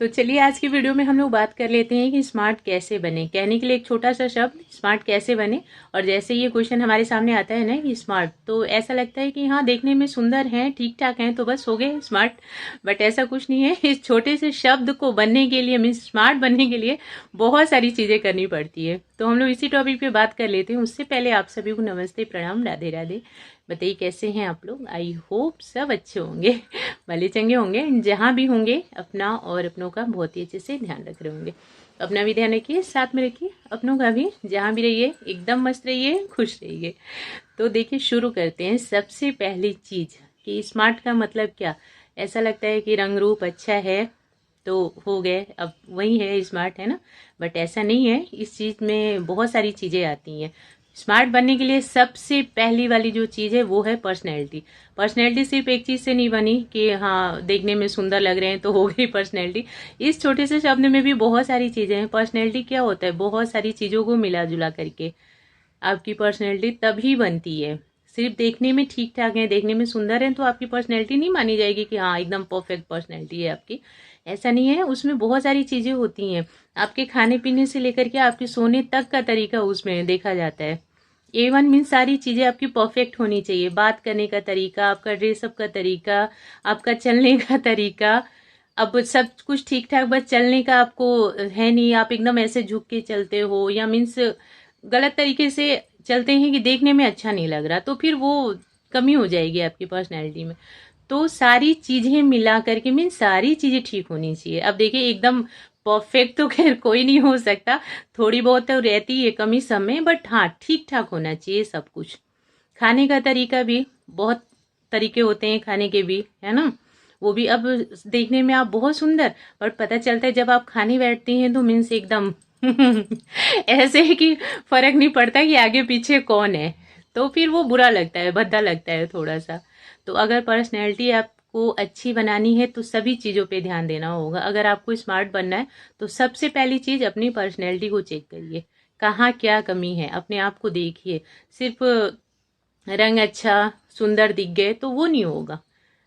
तो चलिए आज की वीडियो में हम लोग बात कर लेते हैं कि स्मार्ट कैसे बने। कहने के लिए एक छोटा सा शब्द स्मार्ट कैसे बने। और जैसे ये क्वेश्चन हमारे सामने आता है ना कि स्मार्ट, तो ऐसा लगता है कि हाँ देखने में सुंदर हैं, ठीक ठाक हैं, तो बस हो गए स्मार्ट। बट ऐसा कुछ नहीं है। इस छोटे से शब्द को बनने के लिए, मीन्स स्मार्ट बनने के लिए बहुत सारी चीजें करनी पड़ती है। तो हम लोग इसी टॉपिक पे बात कर लेते हैं। उससे पहले आप सभी को नमस्ते, प्रणाम, राधे राधे। बताइए कैसे हैं आप लोग। आई होप सब अच्छे होंगे, भले चंगे होंगे। जहाँ भी होंगे अपना और अपनों का बहुत ही अच्छे से ध्यान रख रहे होंगे। अपना भी ध्यान रखिए, साथ में रखिए अपनों का भी। जहाँ भी रहिए एकदम मस्त रहिए, खुश रहिए। तो देखिए शुरू करते हैं। सबसे पहली चीज कि स्मार्ट का मतलब क्या। ऐसा लगता है कि रंग रूप अच्छा है तो हो गए, अब वही है स्मार्ट, है ना। बट ऐसा नहीं है। इस चीज में बहुत सारी चीजें आती हैं। स्मार्ट बनने के लिए सबसे पहली वाली जो चीज है वो है पर्सनैलिटी। पर्सनैलिटी सिर्फ एक चीज से नहीं बनी कि हाँ देखने में सुंदर लग रहे हैं तो हो गई पर्सनैलिटी। इस छोटे से शब्द में भी बहुत सारी चीजें हैं। पर्सनैलिटी क्या होता है, बहुत सारी चीजों को मिला जुला करके आपकी पर्सनैलिटी तभी बनती है। सिर्फ देखने में ठीक ठाक है, देखने में सुंदर है तो आपकी पर्सनैलिटी नहीं मानी जाएगी कि हाँ एकदम परफेक्ट पर्सनैलिटी है आपकी। ऐसा नहीं है। उसमें बहुत सारी चीजें होती हैं। आपके खाने पीने से लेकर के आपके सोने तक का तरीका उसमें देखा जाता है। A1 मीन सारी चीजें आपकी परफेक्ट होनी चाहिए। बात करने का तरीका, आपका ड्रेसअप का तरीका, आपका चलने का तरीका। अब सब कुछ ठीक ठाक, बस चलने का आपको है नहीं, आप एकदम ऐसे झुक के चलते हो या मीन्स गलत तरीके से चलते हैं कि देखने में अच्छा नहीं लग रहा, तो फिर वो कमी हो जाएगी आपकी पर्सनैलिटी में। तो सारी चीजें मिला करके मीन सारी चीजें ठीक होनी चाहिए। अब देखिए एकदम परफेक्ट तो खैर कोई नहीं हो सकता, थोड़ी बहुत तो रहती है कमी सब में, बट हाँ ठीक ठाक होना चाहिए सब कुछ। खाने का तरीका भी बहुत तरीके होते हैं खाने के भी, है ना। वो भी अब देखने में आप बहुत सुंदर, पर पता चलता है जब आप खाने बैठते हैं तो मीन्स एकदम ऐसे है कि फर्क नहीं पड़ता कि आगे पीछे कौन है। तो फिर वो बुरा लगता है, भद्दा लगता है थोड़ा सा। तो अगर पर्सनैलिटी आपको अच्छी बनानी है तो सभी चीज़ों पे ध्यान देना होगा। अगर आपको स्मार्ट बनना है तो सबसे पहली चीज़ अपनी पर्सनैलिटी को चेक करिए, कहाँ क्या कमी है, अपने आप को देखिए। सिर्फ रंग अच्छा सुंदर दिख गए तो वो नहीं होगा।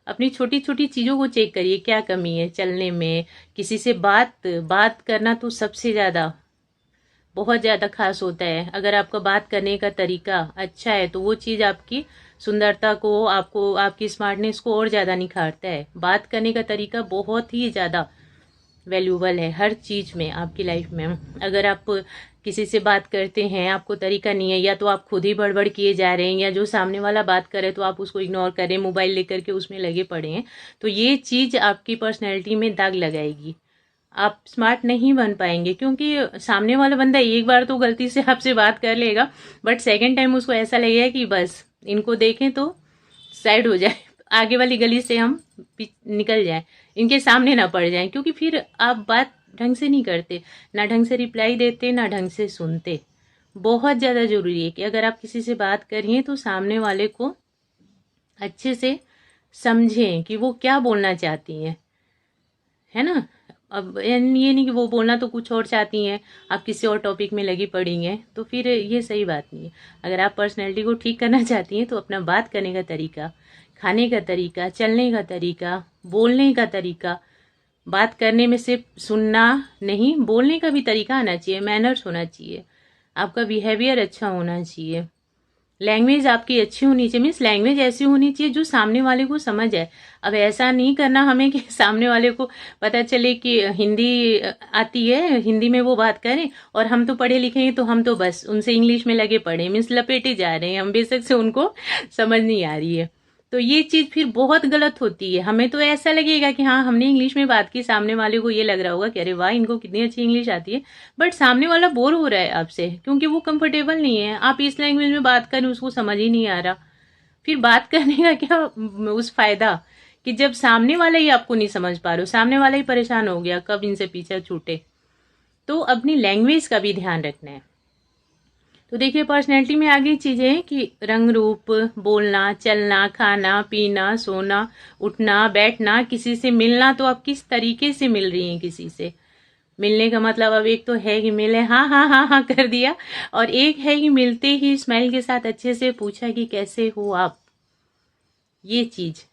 अपनी छोटी छोटी चीज़ों को चेक करिए, क्या कमी है चलने में। किसी से बात बात करना तो सबसे ज़्यादा बहुत ज़्यादा खास होता है। अगर आपका बात करने का तरीका अच्छा है तो वो चीज़ आपकी सुंदरता को, आपको आपकी स्मार्टनेस को और ज़्यादा निखारता है। बात करने का तरीका बहुत ही ज़्यादा वैल्यूबल है हर चीज़ में आपकी लाइफ में। अगर आप किसी से बात करते हैं, आपको तरीका नहीं है, या तो आप खुद ही बड़बड़ किए जा रहे हैं, या जो सामने वाला बात करे तो आप उसको इग्नोर करें, मोबाइल लेकर के उसमें लगे पड़े हैं, तो ये चीज़ आपकी पर्सनैलिटी में दाग लगाएगी। आप स्मार्ट नहीं बन पाएंगे, क्योंकि सामने वाला बंदा एक बार तो गलती से आपसे बात कर लेगा, बट सेकंड टाइम उसको ऐसा लगेगा कि बस इनको देखें तो साइड हो जाए, आगे वाली गली से हम निकल जाएं, इनके सामने ना पड़ जाएं। क्योंकि फिर आप बात ढंग से नहीं करते, ना ढंग से रिप्लाई देते, ना ढंग से सुनते। बहुत ज़्यादा जरूरी है कि अगर आप किसी से बात कर रही हैं तो सामने वाले को अच्छे से समझें कि वो क्या बोलना चाहती हैं, है ना। अब ये नहीं कि वो बोलना तो कुछ और चाहती हैं, आप किसी और टॉपिक में लगी पड़ी हैं, तो फिर ये सही बात नहीं है। अगर आप पर्सनैलिटी को ठीक करना चाहती हैं तो अपना बात करने का तरीका, खाने का तरीका, चलने का तरीका, बोलने का तरीका। बात करने में सिर्फ सुनना नहीं, बोलने का भी तरीका आना चाहिए, मैनर्स होना चाहिए, आपका बिहेवियर अच्छा होना चाहिए। लैंग्वेज आपकी अच्छी होनी चाहिए, मीन्स लैंग्वेज ऐसी होनी चाहिए जो सामने वाले को समझ आए। अब ऐसा नहीं करना हमें कि सामने वाले को पता चले कि हिंदी आती है, हिंदी में वो बात करें, और हम तो पढ़े लिखे हैं तो हम तो बस उनसे इंग्लिश में लगे पड़े, मीन्स लपेटे जा रहे हैं हम, बेशक से उनको समझ नहीं आ रही है। तो ये चीज फिर बहुत गलत होती है। हमें तो ऐसा लगेगा कि हाँ हमने इंग्लिश में बात की, सामने वाले को ये लग रहा होगा कि अरे वाह इनको कितनी अच्छी इंग्लिश आती है, बट सामने वाला बोर हो रहा है आपसे क्योंकि वो कंफर्टेबल नहीं है। आप इस लैंग्वेज में बात करें, उसको समझ ही नहीं आ रहा, फिर बात करने का क्या उस फायदा कि जब सामने वाला ही आपको नहीं समझ पा रहे हो, सामने वाला ही परेशान हो गया कब इनसे पीछे छूटे। तो अपनी लैंग्वेज का भी ध्यान रखना है। तो देखिए पर्सनैलिटी में आगे चीजें हैं कि रंग रूप, बोलना, चलना, खाना पीना, सोना, उठना, बैठना, किसी से मिलना, तो आप किस तरीके से मिल रही हैं किसी से। मिलने का मतलब अब एक तो है कि मिले हाँ हाँ हाँ हाँ कर दिया, और एक है कि मिलते ही स्माइल के साथ अच्छे से पूछा कि कैसे हो आप। ये चीज,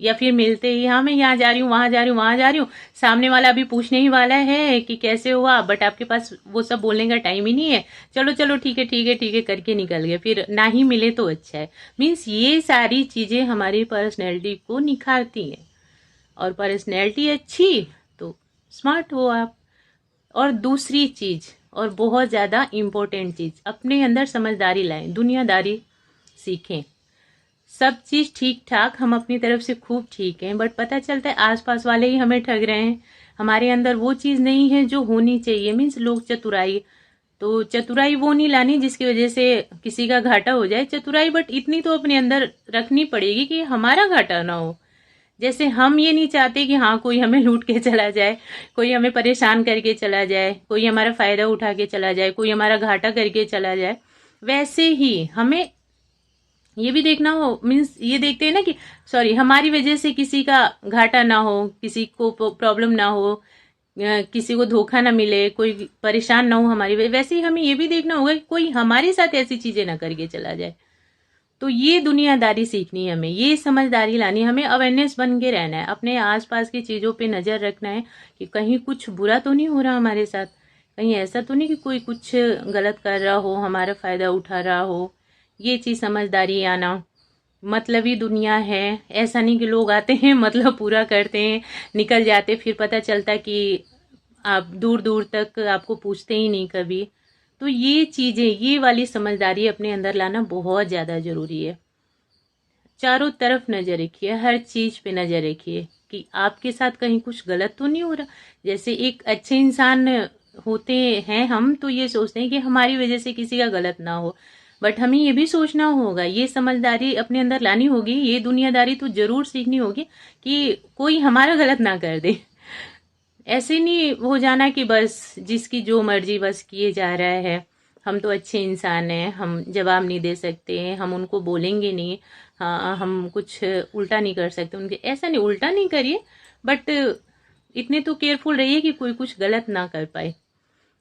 या फिर मिलते ही हाँ मैं यहाँ जा रही हूँ, वहां जा रही हूँ, वहां जा रही हूँ, सामने वाला अभी पूछने ही वाला है कि कैसे हुआ, बट आपके पास वो सब बोलने का टाइम ही नहीं है। चलो चलो ठीक है ठीक है ठीक है करके निकल गए, फिर ना ही मिले तो अच्छा है। मीन्स ये सारी चीजें हमारी पर्सनैलिटी को निखारती हैं, और पर्सनैलिटी अच्छी तो स्मार्ट हो आप। और दूसरी चीज, और बहुत ज्यादा इम्पोर्टेंट चीज, अपने अंदर समझदारी लाएं, दुनियादारी सीखें। सब चीज ठीक ठाक, हम अपनी तरफ से खूब ठीक हैं, बट पता चलता है आसपास वाले ही हमें ठग रहे हैं। हमारे अंदर वो चीज नहीं है जो होनी चाहिए। मीन्स लोग चतुराई, तो चतुराई वो नहीं लानी जिसकी वजह से किसी का घाटा हो जाए। चतुराई बट इतनी तो अपने अंदर रखनी पड़ेगी कि हमारा घाटा ना हो। जैसे हम ये नहीं चाहते कि हाँ कोई हमें लूट के चला जाए, कोई हमें परेशान करके चला जाए, कोई हमारा फायदा उठा के चला जाए, कोई हमारा घाटा करके चला जाए। वैसे ही हमें ये भी देखना हो, मीन्स ये देखते हैं ना कि सॉरी हमारी वजह से किसी का घाटा ना हो, किसी को प्रॉब्लम ना हो, किसी को धोखा ना मिले, कोई परेशान ना हो हमारी वजह। वैसे ही हमें ये भी देखना होगा कि कोई हमारे साथ ऐसी चीजें ना करके चला जाए। तो ये दुनियादारी सीखनी है हमें, ये समझदारी लानी, हमें अवेयरनेस बन के रहना है, अपने आसपास की चीजों पे नजर रखना है कि कहीं कुछ बुरा तो नहीं हो रहा हमारे साथ, कहीं ऐसा तो नहीं कि कोई कुछ गलत कर रहा हो, हमारा फायदा उठा रहा हो। ये चीज समझदारी आना। मतलबी दुनिया है, ऐसा नहीं कि लोग आते हैं मतलब पूरा करते हैं निकल जाते, फिर पता चलता कि आप दूर दूर तक आपको पूछते ही नहीं कभी। तो ये चीजें, ये वाली समझदारी अपने अंदर लाना बहुत ज्यादा जरूरी है। चारों तरफ नजर रखिए, हर चीज पे नजर रखिए कि आपके साथ कहीं कुछ गलत तो नहीं हो रहा। जैसे एक अच्छे इंसान होते हैं हम, तो ये सोचते हैं कि हमारी वजह से किसी का गलत ना हो, बट हमें ये भी सोचना होगा, ये समझदारी अपने अंदर लानी होगी, ये दुनियादारी तो जरूर सीखनी होगी कि कोई हमारा गलत ना कर दे। ऐसे नहीं हो जाना कि बस जिसकी जो मर्जी बस किए जा रहा है, हम तो अच्छे इंसान हैं, हम जवाब नहीं दे सकते, हम उनको बोलेंगे नहीं, हाँ हम कुछ उल्टा नहीं कर सकते उनके। ऐसा नहीं, उल्टा नहीं करिए, बट इतने तो केयरफुल रहिए कि कोई कुछ गलत ना कर पाए।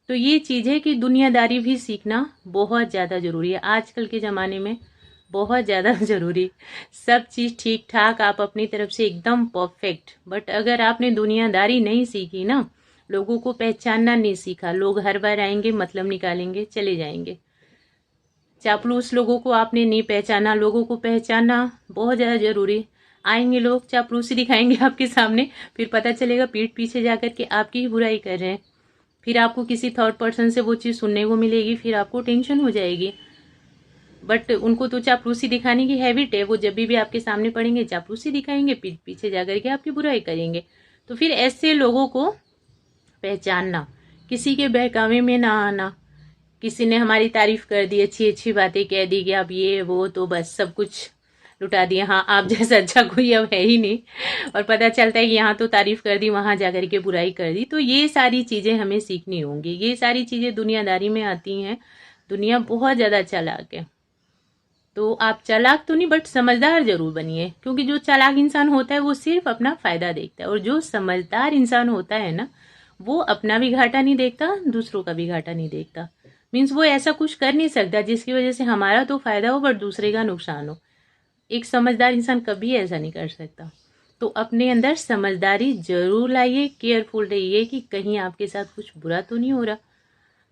तो ये चीज है कि दुनियादारी भी सीखना बहुत ज्यादा जरूरी है आजकल के जमाने में, बहुत ज्यादा जरूरी। सब चीज ठीक ठाक, आप अपनी तरफ से एकदम परफेक्ट, बट अगर आपने दुनियादारी नहीं सीखी ना, लोगों को पहचानना नहीं सीखा, लोग हर बार आएंगे मतलब निकालेंगे चले जाएंगे। चापलूस लोगों को आपने नहीं पहचाना, लोगों को पहचानना बहुत ज्यादा जरूरी। आएंगे लोग चापलूसी दिखाएंगे आपके सामने, फिर पता चलेगा पीठ पीछे जाकर के आपकी ही बुराई कर रहे हैं, फिर आपको किसी थर्ड पर्सन से वो चीज सुनने को मिलेगी, फिर आपको टेंशन हो जाएगी। बट उनको तो चापलूसी दिखाने की हैबिट है, वो जब भी आपके सामने पड़ेंगे चापलूसी दिखाएंगे, पीछे जाकर के आपकी बुराई करेंगे। तो फिर ऐसे लोगों को पहचानना, किसी के बहकावे में ना आना। किसी ने हमारी तारीफ कर दी, अच्छी अच्छी बातें कह दी कि आप ये वो, तो बस सब कुछ लुटा दिया, हाँ आप जैसा अच्छा कोई अब है ही नहीं, और पता चलता है कि यहाँ तो तारीफ कर दी, वहां जाकर के बुराई कर दी। तो ये सारी चीजें हमें सीखनी होंगी, ये सारी चीजें दुनियादारी में आती हैं। दुनिया बहुत ज्यादा चालाक है, तो आप चालाक तो नहीं बट समझदार जरूर बनिए, क्योंकि जो चालाक इंसान होता है वो सिर्फ अपना फायदा देखता है, और जो समझदार इंसान होता है ना, वो अपना भी घाटा नहीं देखता, दूसरों का भी घाटा नहीं देखता। मीन्स वो ऐसा कुछ कर नहीं सकता जिसकी वजह से हमारा तो फायदा हो बट दूसरे का नुकसान हो। एक समझदार इंसान कभी ऐसा नहीं कर सकता। तो अपने अंदर समझदारी जरूर लाइए, केयरफुल रहिए कि कहीं आपके साथ कुछ बुरा तो नहीं हो रहा।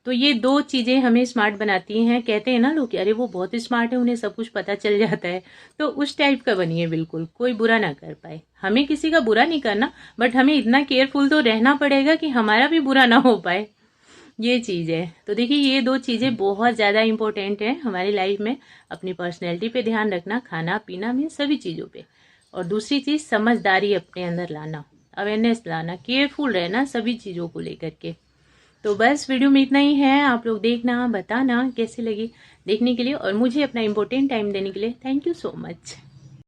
तो ये दो चीजें हमें स्मार्ट बनाती हैं। कहते हैं ना लोग कि अरे वो बहुत स्मार्ट है, उन्हें सब कुछ पता चल जाता है, तो उस टाइप का बनिए, बिल्कुल कोई बुरा ना कर पाए। हमें किसी का बुरा नहीं करना, बट हमें इतना केयरफुल तो रहना पड़ेगा कि हमारा भी बुरा ना हो पाए, ये चीज है। तो देखिए ये दो चीजें बहुत ज्यादा इंपॉर्टेंट है हमारी लाइफ में। अपनी पर्सनैलिटी पे ध्यान रखना, खाना पीना में, सभी चीजों पे। और दूसरी चीज समझदारी अपने अंदर लाना, अवेयरनेस लाना, केयरफुल रहना सभी चीजों को लेकर के। तो बस वीडियो में इतना ही है। आप लोग देखना, बताना कैसी लगी देखने के लिए, और मुझे अपना इम्पोर्टेंट टाइम देने के लिए थैंक यू सो मच।